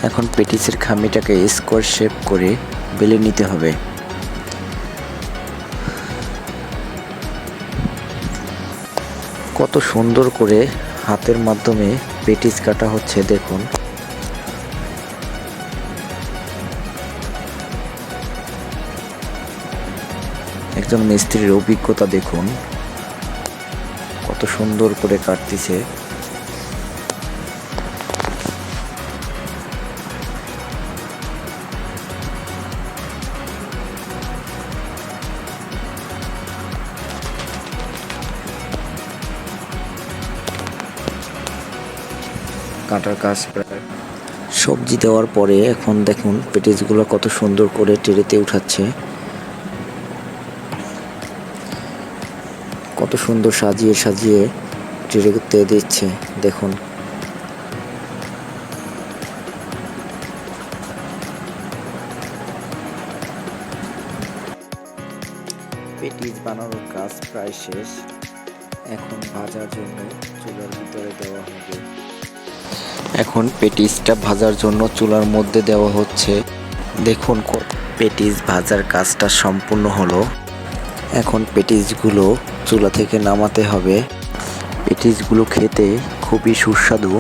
এখন পেটিসের খামিটাকে square shape করে বেলে নিতে হবে। কত সুন্দর করে হাতের মাধ্যমে পেটিস কাটা হচ্ছে দেখুন। একজন মিস্ত্রির অভিজ্ঞতা দেখুন, কত সুন্দর করে কাটতেছে। কাটার কাজ প্রায়। সবজি দেওয়ার পরে এখন দেখুন পেটিসগুলো কত সুন্দর করে ট্রেতে উঠাচ্ছে, কত সুন্দর সাজিয়ে সাজিয়ে ট্রেতে দিচ্ছে দেখুন। পেটিস বানানোর কাজ প্রায় শেষ, এখন ভাজার জন্য চুলার ভিতরে দেওয়া হবে। এখন পেটিসটা ভাজার জন্য চুলার মধ্যে দেওয়া হচ্ছে। দেখুন পেটিস ভাজার কাজটা সম্পূর্ণ হলো। এখন পেটিসগুলো চুলা থেকে নামাতে হবে। পেটিসগুলো খেতে খুবই সুস্বাদু।